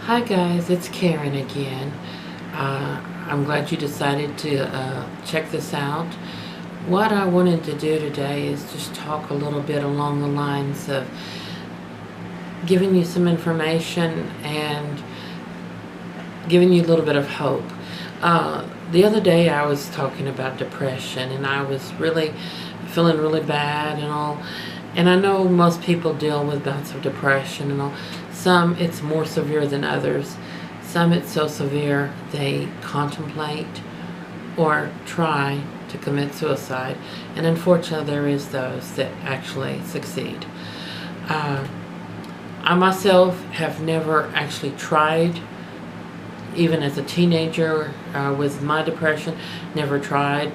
Hi guys, it's Karen again. I'm glad you decided to check this out. What I wanted to do today is just talk a little bit along the lines of giving you some information and giving you a little bit of hope. The other day I was talking about depression, and I was really feeling really bad and all. And I know most people deal with bouts of depression and all. Some it's more severe than others. Some it's so severe they contemplate or try to commit suicide. And unfortunately there is those that actually succeed. I myself have never actually tried, even as a teenager with my depression, never tried.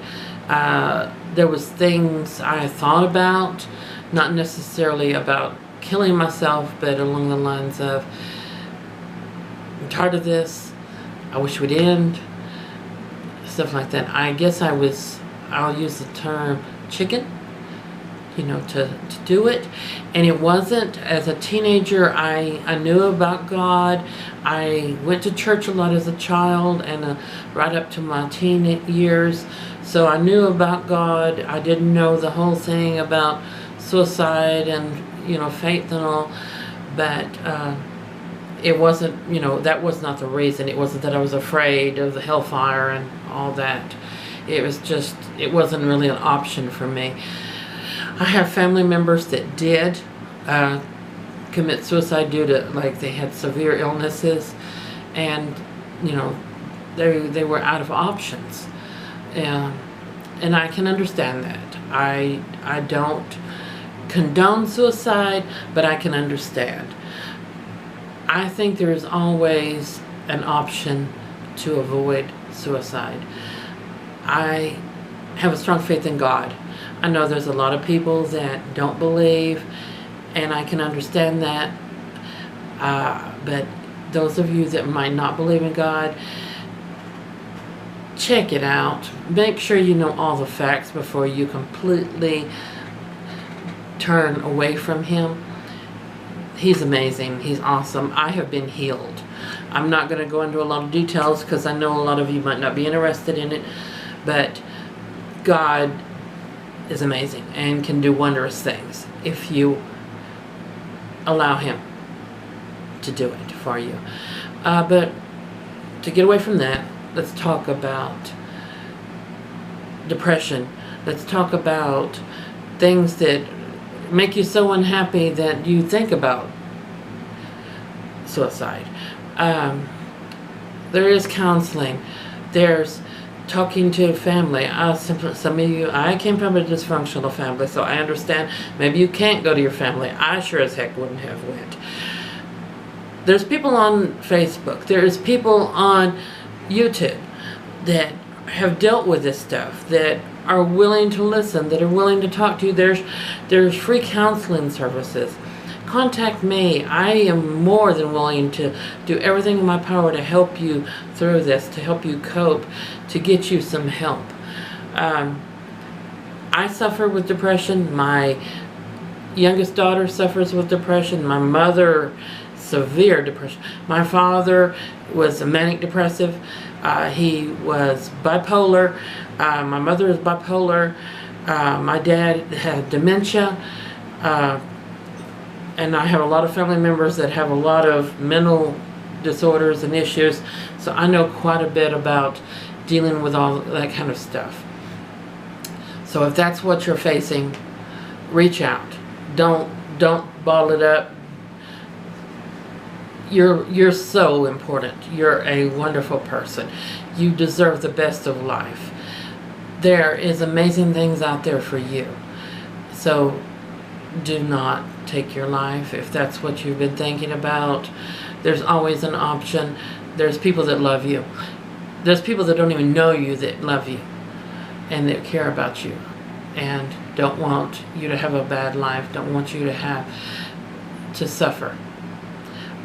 There was things I thought about, not necessarily about killing myself, but along the lines of, I'm tired of this, I wish it would end, stuff like that. I guess I'll use the term chicken, to do it. And it wasn't, as a teenager, I knew about God. I went to church a lot as a child and right up to my teen years. So I knew about God. I didn't know the whole thing about suicide and, faith and all. But it wasn't, that was not the reason. It wasn't that I was afraid of the hellfire and all that. It was just, it wasn't really an option for me. I have family members that did commit suicide due to, they had severe illnesses, and they were out of options, and I can understand that. I don't condone suicide, but I can understand. I think there is always an option to avoid suicide. I have a strong faith in God. I know there's a lot of people that don't believe, and I can understand that. But those of you that might not believe in God, check it out. Make sure you know all the facts before you completely turn away from Him. He's amazing. He's awesome. I have been healed. I'm not going to go into a lot of details because I know a lot of you might not be interested in it, but God is amazing and can do wondrous things if you allow Him to do it for you. But to get away from that, let's talk about depression. Let's talk about things that make you so unhappy that you think about suicide. There is counseling. There's talking to family. Some of you, I came from a dysfunctional family, so I understand. Maybe you can't go to your family. I sure as heck wouldn't have went. There's people on Facebook. There's people on YouTube that have dealt with this stuff, that are willing to listen, that are willing to talk to you. There's free counseling services. Contact me. I am more than willing to do everything in my power to help you through this, to help you cope, to get you some help. I suffer with depression. My youngest daughter suffers with depression. My mother, severe depression. My father was a manic depressive. He was bipolar. My mother is bipolar. My dad had dementia. And I have a lot of family members that have a lot of mental disorders and issues. So I know quite a bit about dealing with all that kind of stuff. So if that's what you're facing, reach out. Don't bottle it up. You're so important. You're a wonderful person. You deserve the best of life. There is amazing things out there for you. So do not take your life if that's what you've been thinking about. There's always an option. There's people that love you. There's people that don't even know you that love you and that care about you and don't want you to have a bad life, don't want you to suffer.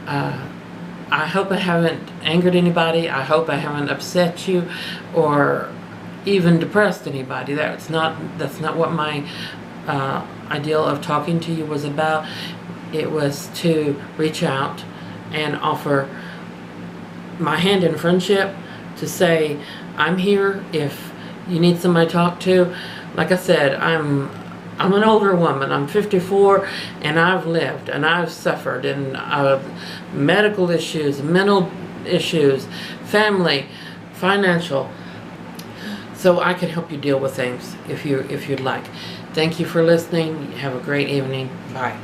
I hope I haven't angered anybody. I hope I haven't upset you or even depressed anybody. That's not what my ideal of talking to you was about. It was to reach out and offer my hand in friendship to say, I'm here if you need somebody to talk to. Like I said, I'm an older woman. I'm 54, and I've lived and I've suffered in medical issues, mental issues, family, financial. So I can help you deal with things if you'd like. Thank you for listening. Have a great evening. Bye.